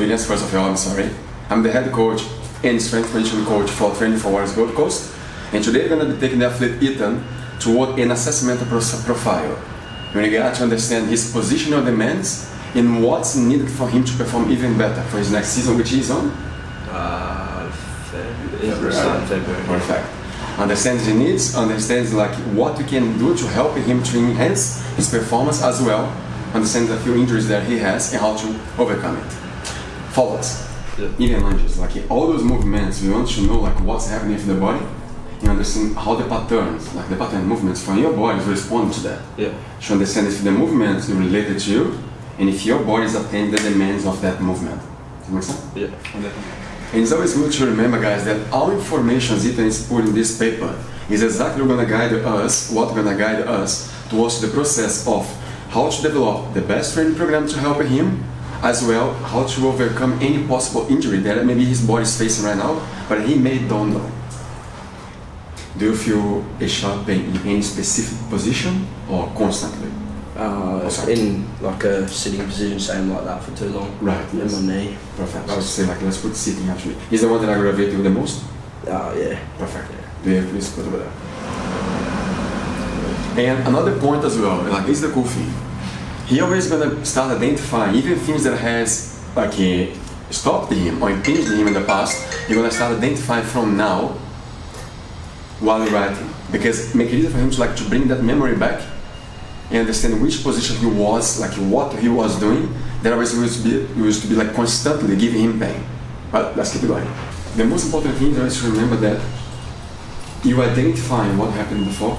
Williams, first of all, I'm sorry. I'm the head coach and strength conditioning coach for Training for Warriors Gold Coast. And today we're going to be taking the athlete Ethan toward an assessment profile. We got to understand his positional demands and what's needed for him to perform even better for his next season, which is on? February. Perfect. Understands his needs, understands like what we can do to help him to enhance his performance as well. Understands a few injuries that he has and how to overcome it. Follow us. Yeah. Even lunges, like all those movements, we want to know like what's happening with the body and understand how the patterns, like the pattern movements from your body is responding to that. Yeah. To understand if the movements are related to you and if your body is attending the demands of that movement. Does that make sense? Yeah. And it's always good to remember, guys, that all information Ethan is put in this paper is exactly going to guide us, towards the process of how to develop the best training program to help him, as well how to overcome any possible injury that maybe his body is facing right now, but he may don't know. Do you feel a sharp pain in any specific position or constantly? In like a sitting position, same like that for too long. Right. In Yes. my knee. Perfect. I would say like let's put sitting actually. Is the one that aggravates you the most? Yeah. Perfect. Do you please put over there? And another point as well, like this is the cool thing. He always gonna start identifying even things that has like stopped him or impinged him in the past. You're gonna start identifying from now while you're writing, because make it easier for him to bring that memory back and understand which position he was, like what he was doing. That always used to be like constantly giving him pain. But let's keep it going. The most important thing is to remember that you identifying what happened before.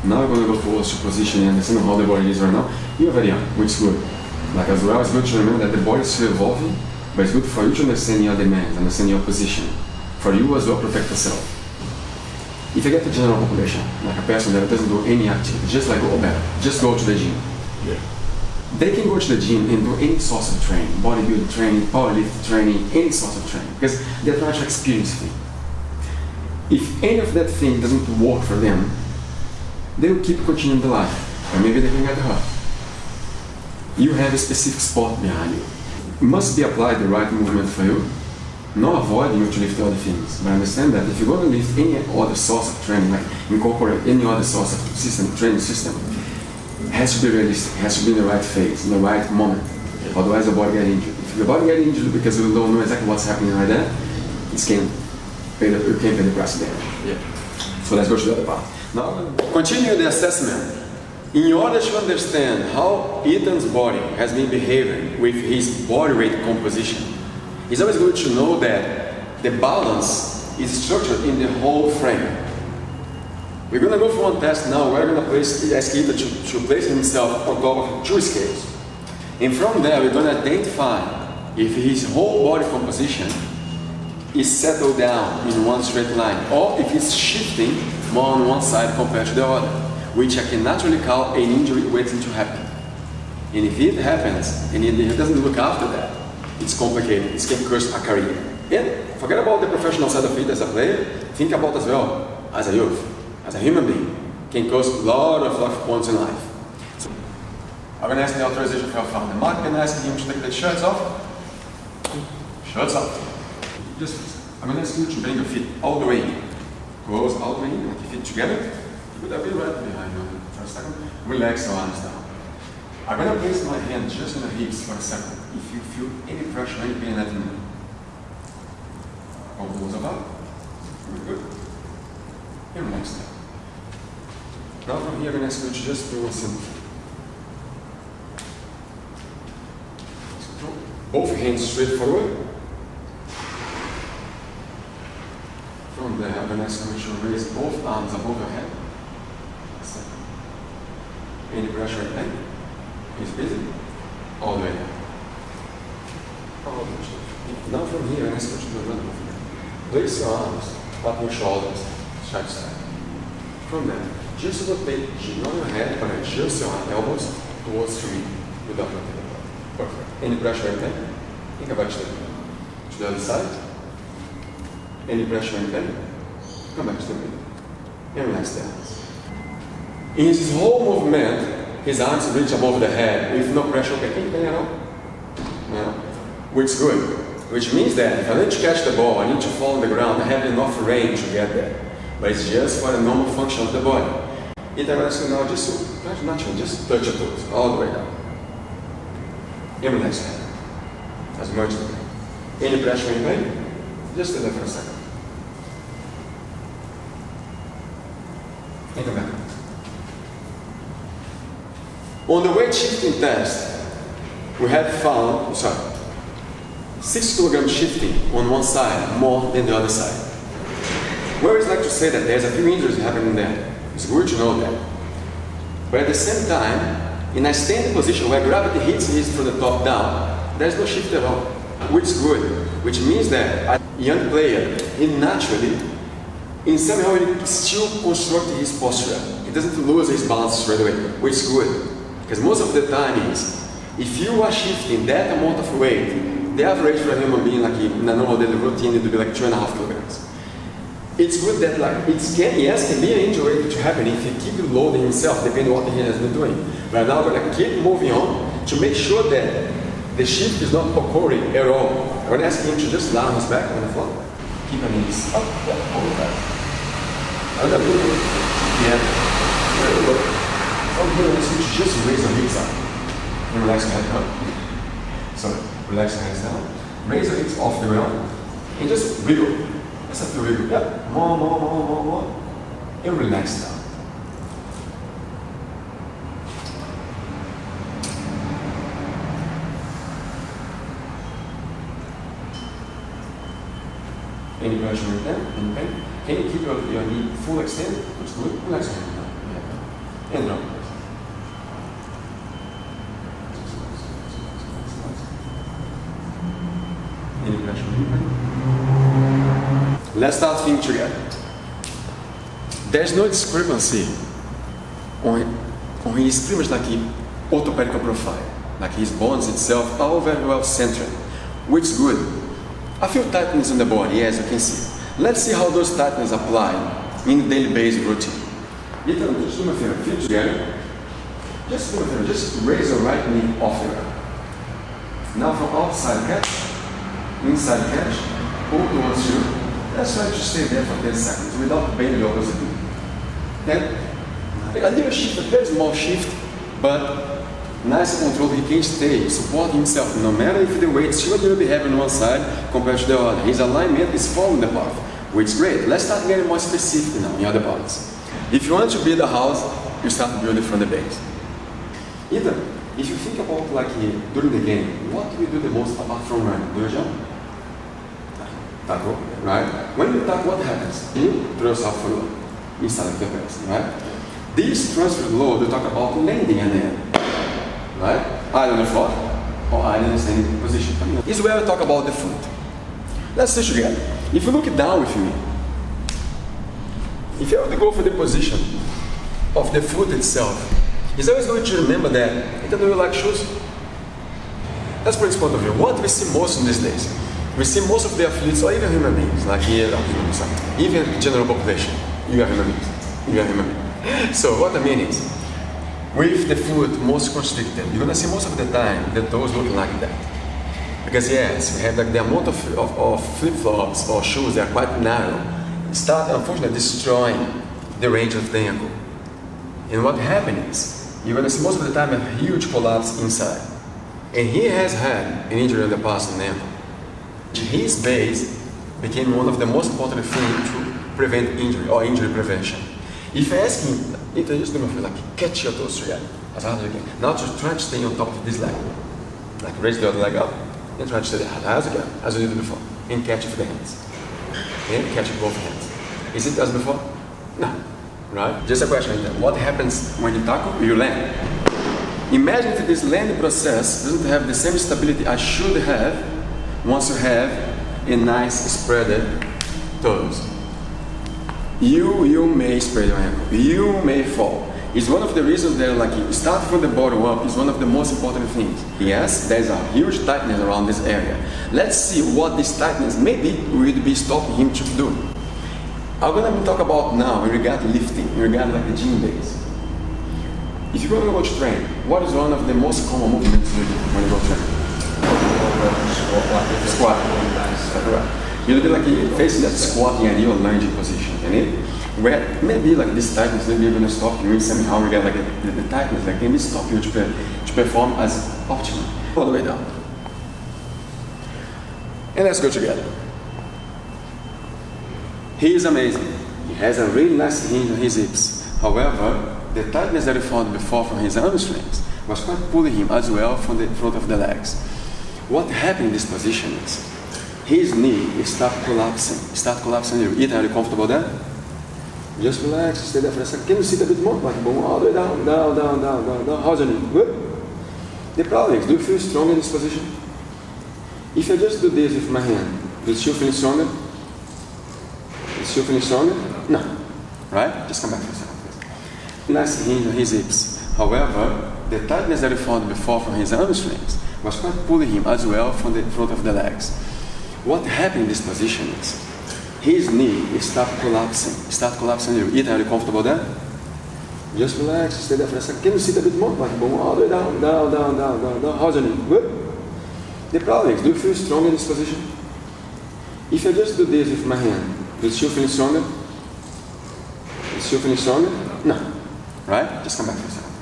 Now we're going to go towards your position and understand how the body is right now. You're very young, which is good. Like as well, it's good to remember that the body is still evolving, but it's good for you to understand your demands, understand your position. For you as well, protect yourself. If you get the general population, like a person that doesn't do any activity, just like go better, just go to the gym. Yeah. They can go to the gym and do any sort of training, bodybuilding training, powerlifting training, any sort of training, because they're trying to experience thing. If any of that thing doesn't work for them, they will keep continuing the life, or maybe they can get hurt. You have a specific sport behind you. It must be applied the right movement for you, not avoiding you to lift other things. But understand that if you're going to lift any other source of training, like incorporate any other source of training system, it has to be realistic, it has to be in the right phase, in the right moment. Yeah. Otherwise the body gets injured. If the body gets injured because you don't know exactly what's happening right there, you can't pay the price of damage. Yeah. So let's go to the other part. Now, continue the assessment. In order to understand how Ethan's body has been behaving with his body weight composition, it's always good to know that the balance is structured in the whole frame. We're going to go for one test now. We're going to ask Ethan to place himself on top of 2 scales. And from there, we're going to identify if his whole body composition is settled down in one straight line, or if it's shifting more on one side compared to the other, which I can naturally call an injury waiting to happen. And if it happens, and he doesn't look after that, it's complicated, it can curse a career. And forget about the professional side of it as a player, think about as well as a youth, as a human being, can cause a lot of life points in life. So, I'm going to ask the authorization for your founder. Mark, can I ask him to take the shirts off? Shirts off. I'm going to ask you to bring your feet all the way in. Close all the way in, like your feet together. Put that bit right behind you for a second. Relax your arms down. I'm going to place my hand just on the hips for a second. If you feel any pressure, any pain, let me know. Hold those above. Very good. And relax down. Now from here, I'm going to ask you to just do a simple thing. So both hands straight forward. From there, I'm going to ask you to raise both arms above your head. Any pressure and pain? Is busy? All the way down. All the way down. Now from here, I'm going to ask you to do another movement. Place your arms up your shoulders, side to side. From there, just rotate, not your head, but adjust your elbows towards you without rotating the body. Perfect. Any pressure and pain? Think about it. To the other side. Any pressure and pain? Come back to the middle. And relax the arms. In his whole movement, his arms reach above the head with no pressure. Okay, can you bend at all? No. Which is good. Which means that if I need to catch the ball, I need to fall on the ground, I have enough range to get there. But it's just for the normal function of the body. Interrelax now, just touch your toes all the way down. And relax your head. As much as you can. Any pressure in pain? Just stay there for a second. And come back. On the weight shifting test, we have found, 6 kg shifting on one side more than the other side. We always like to say that there's a few injuries happening there. It's good to know that. But at the same time, in a standing position where gravity hits from the top down, there's no shift at all, which is good. Which means that a young player, he naturally, in somehow, he still constructs his posture. He doesn't lose his balance straight away, which is good. Because most of the time is, if you are shifting that amount of weight, the average for a human being, like in a normal daily routine, it would be like 2.5 kilograms. It's good that can be an injury to happen if he keep loading himself, depending on what he has been doing. But now we're going to keep moving on to make sure that the shift is not occurring at all. I'm going to ask him to just lie on his back on the floor. Keep your knees up, hold it back. Very good. From here, I want you to just raise your hips up. And relax your head down. So, relax your hands down. Raise your hips off the ground. And just wiggle. Let's have to wiggle. Yeah. More. And relax down. Any pressure in pain? Can you keep your knee full extended? That's good. Relax your hand down. Yeah. And drop. Any pressure in pain? Let's start thinking together. There's no discrepancy on his pretty much like orthopedic profile. Like his bones itself are all very well centered, which is good. A few tightness in the body, as you can see. Let's see how those tightness apply in the daily basis routine. Ethan, just do me a favor, feet together. Just do me a favor, just raise your right knee off the ground. Now from outside catch, inside catch, pull towards you. Let's try to stay there for 10 seconds without bending the opposite knee. Then, a little shift, a very small shift, but nice and controlled. He can stay, support himself, no matter if the weight is still a little bit heavy on one side compared to the other. His alignment is following the path, which is great. Let's start getting more specific now in other bodies. If you want to build a house, you start to build it from the base. Either, if you think about during the game, what do we do the most apart from running? Do you jump? Tackle, right? When you tackle, what happens? You throw yourself forward inside of the person, right? This transfer load, we talk about landing an end, right? Either on the floor or either in the standing position. This is where we talk about the foot. Let's see together. If you look down with me, if you want to go for the position of the foot itself, it's always going to remember that. Do you like shoes? That's from this point of view. What we see most in these days, we see most of the athletes, or even human beings, like here, even general population, you are human beings. You are human beings. So what I mean is, with the foot most constricted, you're gonna see most of the time the toes looking like that. Because yes, we have like the amount of flip-flops or shoes that are quite narrow, start unfortunately destroying the range of the ankle. And what happens is, you're gonna see most of the time a huge collapse inside. And he has had an injury in the past in the ankle. His base became one of the most important things to prevent injury or injury prevention. If I ask him, just do me a favor, catch your toes together as hard as you can. Now to try to stay on top of this leg. Raise the other leg up and try to stay there as hard as you can, as you did before. And catch it with the hands. And catch it with both hands. Is it as before? No. Right? Just a question. What happens when you tackle, you land? Imagine if this landing process doesn't have the same stability I should have once you have a nice spreaded toes. You may spread your ankle. You may fall. It's one of the reasons that you start from the bottom up is one of the most important things. Yes, there's a huge tightness around this area. Let's see what this tightness maybe would be stopping him to do. I'm going to talk about now in regard to lifting, in regard to the gym base. If you're going to go to train, what is one of the most common movements you do when you go to train? squat like this. Squat. Base. Correct. You'll be like facing that squatting and your lunging position, where maybe like this tightness maybe you're gonna stop you somehow. We get like the tightness like maybe stop you to perform as optimal all the way down. And let's go together. He is amazing. He has a really nice hinge on his hips. However, the tightness that we found before from his hamstrings was quite pulling him as well from the front of the legs. What happened in this position is his knee started collapsing. Ethan, are you comfortable there? Just relax, stay there for a second. Can you sit a bit more? Like boom, all the way down. How's your knee? Good? The problem is, do you feel strong in this position? If I just do this with my hand, do you still feel stronger? You still feeling stronger? No. Right? Just come back for a second, please. Nice hinge on his hips. However, the tightness that we found before from his hamstrings was quite pulling him as well from the front of the legs. What happened in this position is his knee started collapsing. Ethan, are you comfortable there? Just relax, stay there for a second. Can you sit a bit more? Like boom, all the way down. How's your knee? Good? The problem is, do you feel strong in this position? If I just do this with my hand, do you still feel stronger? You still feeling stronger? No. Right? Just come back for a second,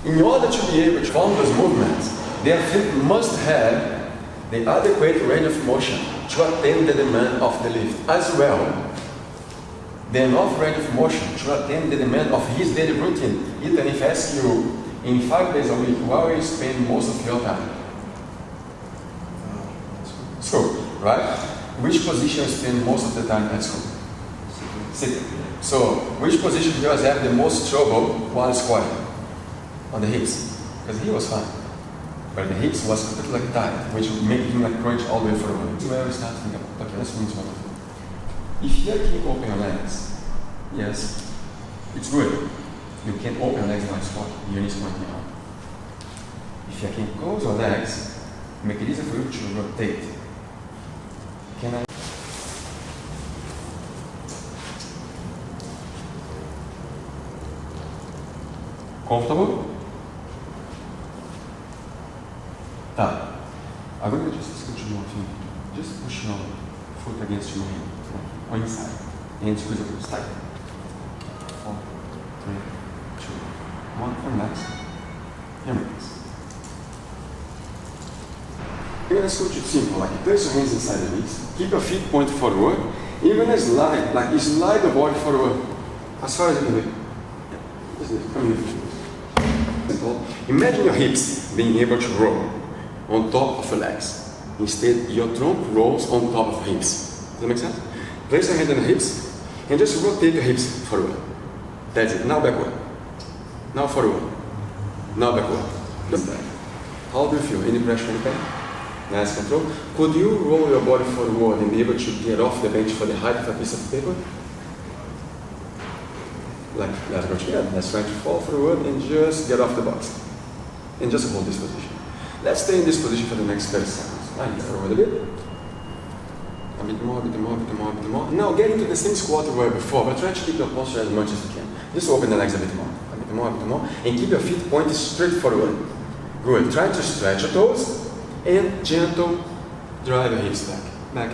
please. In order to be able to perform those movements, the athlete must have the adequate range of motion to attain the demand of the lift, as well the enough range of motion to attain the demand of his daily routine. Ethan, if I ask you, in 5 days a week, where you spend most of your time? School, right? Which position you spend most of the time at school? Sitting. So, which position do you guys have the most trouble while squatting? On the hips. Because he was fine. But the hips was completely like tight, which would make him like crunch all the way forward. This is where we start thinking about, okay, let's finish one of them. If you can open your legs, yes, it's good. You can open your legs while squatting. Your knees pointing out. If you can close your legs, make it easier for you to rotate. Can I? Comfortable? Tá. Agora eu just continue assim. Just push your foot against your hand. On inside. And squeeze it tight. 4, 3, 2, 1. From next. Here it is. You're gonna switch it simple, like place your hands inside the knees, keep your feet pointed forward, and you're gonna slide, like you slide the body forward as far as you can do. Just come here. Simple. Imagine your hips being able to roll on top of your legs. Instead, your trunk rolls on top of your hips. Does that make sense? Place your hand on the hips and just rotate your hips forward. That's it. Now backward. Now forward. Now backward. Just that. How do you feel? Any pressure, any pain? Nice control. Could you roll your body forward and be able to get off the bench for the height of a piece of paper? Like, let's go together. Let's try to fall forward and just get off the box. And just hold this position. Let's stay in this position for the next 30 seconds. Like, forward a bit. A bit more. Now get into the same squat you were before, but try to keep your posture as much as you can. Just open the legs a bit more. And keep your feet pointed straight forward. Good. Try to stretch your toes. And gentle drive your hips back. Back.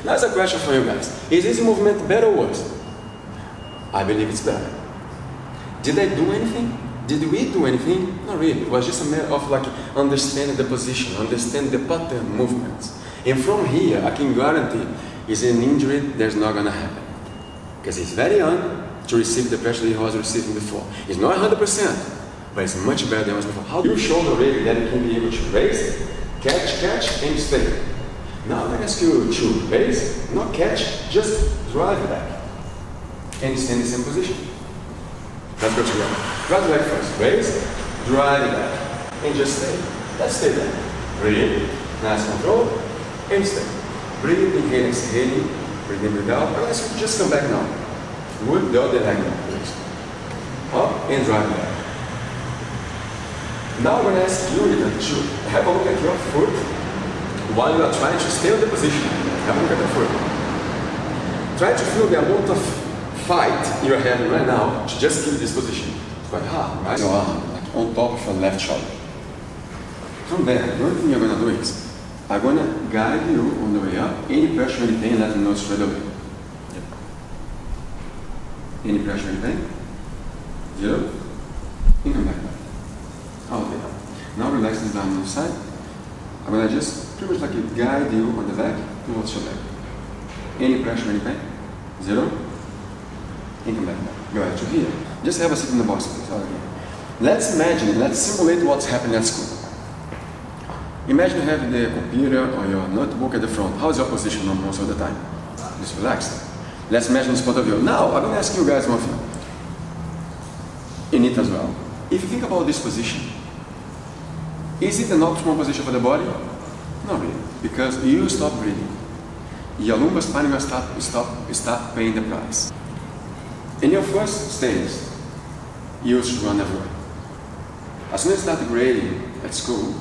Now it's a question for you guys. Is this movement better or worse? I believe it's better. Did I do anything? Did we do anything? Not really. It was just a matter of like understanding the position, understanding the pattern movements. And from here, I can guarantee is an injury that's not gonna happen. Because he's very young to receive the pressure he was receiving before. It's not 100%. But it's much better than it was before. How do you show the rig that you can be able to raise, catch, and stay? Now I'm going to ask you to raise, not catch, just drive it back. And stay in the same position. Let's go together. Drive the leg first. Raise, drive it back. And just stay. Let's stay there. Breathe. Nice control. And stay. Breathe, inhale, exhaling. Breathe in, breathe out. Let's just come back now. Good. The other leg now, please. Up and drive it back. Now I'm going to ask you to have a look at your foot while you are trying to stay on the position. Have a look at the foot. Try to feel the amount of fight you're having right now to just keep this position. It's quite hard, right? So, on top of your left shoulder. From there, the only thing you're going to do is, I'm going to guide you on the way up. Any pressure, any pain, let me know straight away. Yep. Any pressure, any pain? 0. And come back. Okay. Now relax this down on the side. I'm going to just pretty much like guide you on the back towards your leg. Any pressure, any pain? 0. And come back. Go ahead to here. Just have a seat in the box, please. Okay. Let's imagine, let's simulate what's happening at school. Imagine having the computer or your notebook at the front. How's your position most of the time? Just relaxed. Let's imagine this point of view. Now, I'm going to ask you guys one thing. In it as well. If you think about this position, is it an optimal position for the body? No, really. Because you stop breathing. Your lumbar spine will start paying the price. In your first stage, you should run everywhere. As soon as you start grading at school,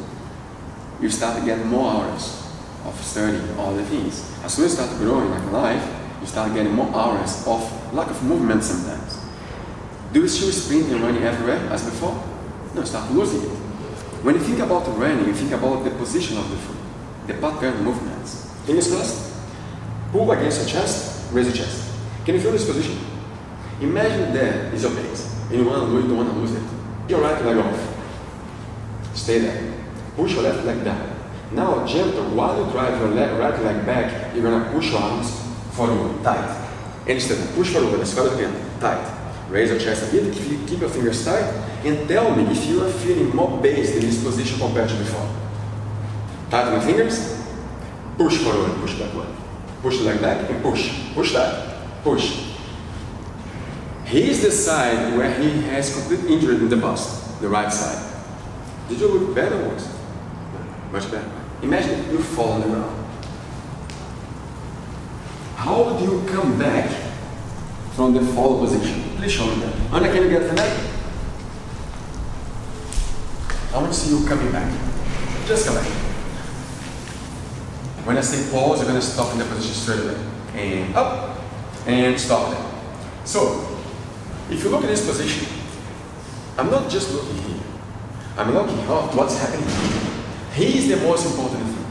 you start getting more hours of studying all the things. As soon as you start growing like life, you start getting more hours of lack of movement sometimes. Do you still sprint and running everywhere as before? No, you start losing it. When you think about running, you think about the position of the foot, the pattern movements. Can you see this? Pull against your chest, raise your chest. Can you feel this position? Imagine that is your base, and you don't want to lose it. Your right leg off. Stay there. Push your left leg down. Now, gentle, while you drive your right leg back, you're going to push your arms forward, tight. And instead, push forward as far as you can, tight. Raise your chest a bit, keep your fingers tight, and tell me if you are feeling more base in this position compared to before. Tighten your fingers, push forward, push backward. Push the leg back and push. Push that. Push. Here's the side where he has complete injury in the bust, the right side. Did you look better or worse? Much better. Imagine you fall on the ground. How would you come back from the fall position? Please show me that. Anna, can you get the neck? I want to see you coming back. Just come back. When I say pause, you're going to stop in the position straight away. And up. And stop there. So, if you look at this position, I'm not just looking here. I'm looking at what's happening here. He is the most important thing.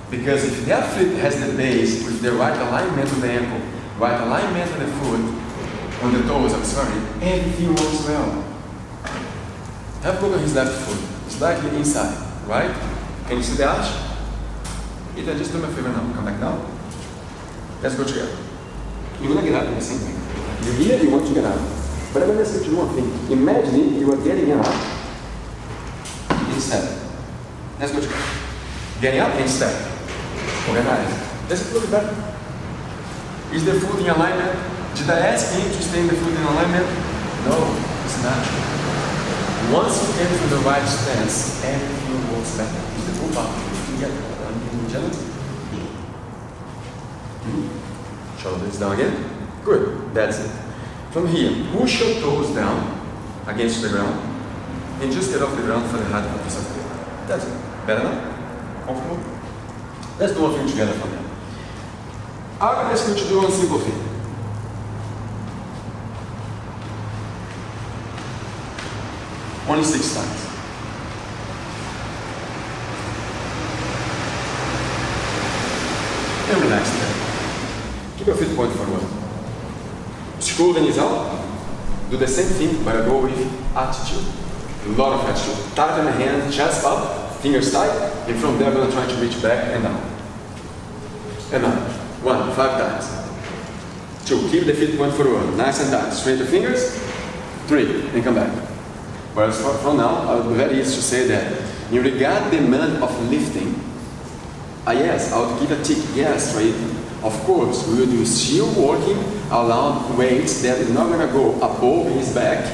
Because if the athlete has the base with the right alignment of the ankle, right alignment of the foot, on the toes, everything works well. Have a look at his left foot, slightly inside, right? Can you see the arch? Ethan, just do me a favor now, come back down. Let's go together. You're going to get up in the same way. You're here, you want to get up. But I'm going to ask you one thing. Imagine you are getting up instead. Let's go together. Getting up instead. Organize. Let's look better. Is the foot in alignment? Did I ask him to stay in the foot in alignment? No, it's natural. Once you get to the right stance, everything works better. Is the full power. You get agility. Shoulders down again. Good. That's it. From here, push your toes down against the ground and just get off the ground for the height of a piece of paper. That's it. Better now? Comfortable? Let's do one thing together from there. I'm going to ask you to do one simple thing. Only 6 times. And relax there. Keep your feet pointed forward. Screw the knees out. Do the same thing, but go with attitude. A lot of attitude. Tighten the hand, chest up, fingers tight, and from there I'm going to try to reach back and down. And down. 1, 5 times. 2, keep the feet pointed forward. Nice and tight. Straighten the fingers. 3, and come back. Whereas from now, I would be very easy to say that in regard the demand of lifting, yes, I would give a tick, yes, right? Of course, we will be still working around weights that is not going to go above his back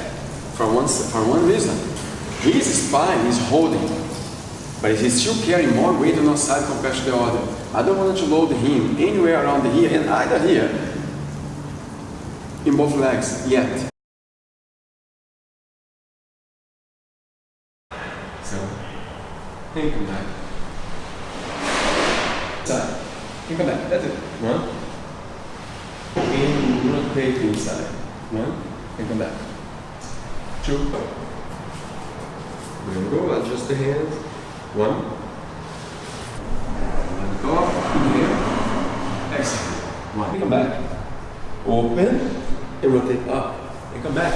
for one reason. His spine is holding, but he's still carrying more weight on one side compared to the other. I don't want to load him anywhere around here and either here in both legs yet. So, and come back. Side. And come back. That's it. 1. And rotate inside. 1. And come back. 2. We're going to go, adjust the hands. 1. On the top, inhale. Exhale. 1. Come back. Open and rotate up. And come back.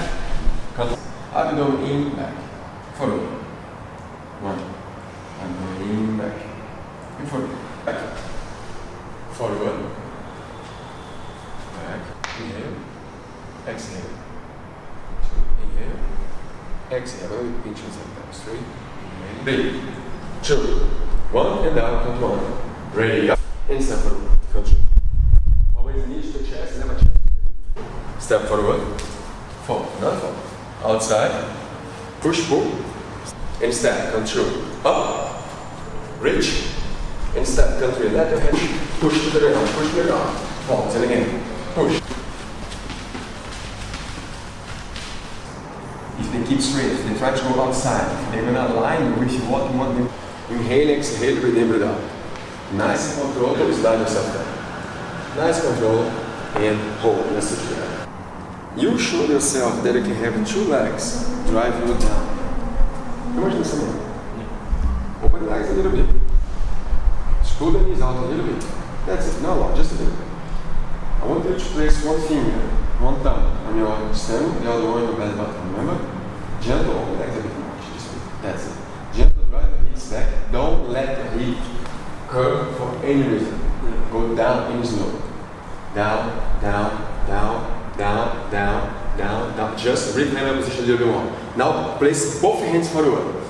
Abdomen in, back. Forward. 1. Abdomen in, back. And forward. Back. Forward. Back. Inhale. Exhale. 2. Inhale. Exhale. I'm going to pinch sometimes. 3. Inhale. 3. 2. 1. And down. Count 1. Ready. Up. And step forward. Count 2. Always knees to chest. Never chest. Step forward. Fall. Not fall. Outside. Push, pull. And step. Count 2. Up. Reach. And step. Count 3. Let your head push to the ground. Push to the ground. Fall. And again. Push. If they keep straight, if they try to go outside, if they're going to align with what you want them. Inhale, exhale, breathe in, breathe out. Nice control, don't slide yourself down. Nice control, and hold. Let's do that. You show yourself that you can have 2 legs drive you down. Imagine something. Open the legs a little bit. Screw the knees out a little bit. That's it, not a lot, just a little bit. I want you to place one finger, one thumb on your stem, the other one on your belly button. Remember? Gentle, open the legs a bit more. That's it. Gentle, drive your hips back. Don't let the hip curve for any reason. Go down in slow. Down, down, down, down, down, down, down. Just reclaim your position a little bit more. Now place both hands forward.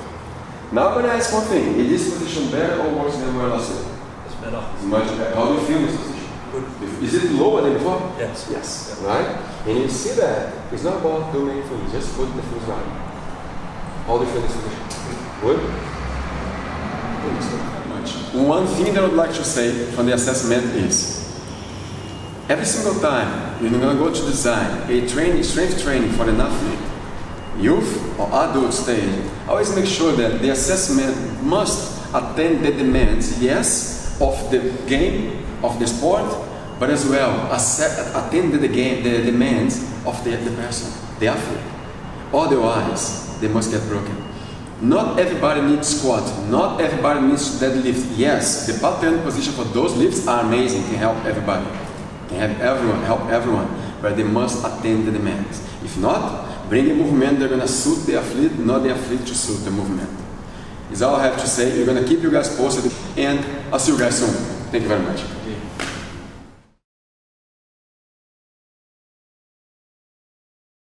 Now I'm going to ask one thing. Is this position better or worse than where last week? It's better. It's much better. How do you feel this position? Good. Is it lower than before? Yes. Yes. Right? And you see that it's not about doing anything, just put the foot right. How do you feel this position? Good? One thing that I would like to say from the assessment is every single time you're going to go to design a strength training for an athlete, youth or adult stage, always make sure that the assessment must attend the demands, yes, of the game, of the sport, but as well attend the demands of the person, the athlete. Otherwise, they must get broken. Not everybody needs squat, not everybody needs deadlift. Yes, the pattern position for those lifts are amazing, can help everybody, can help everyone, but they must attend the demands. If not, bring a movement that's going to suit the athlete, not the athlete to suit the movement. Is all I have to say. We're going to keep you guys posted, and I'll see you guys soon. Thank you very much.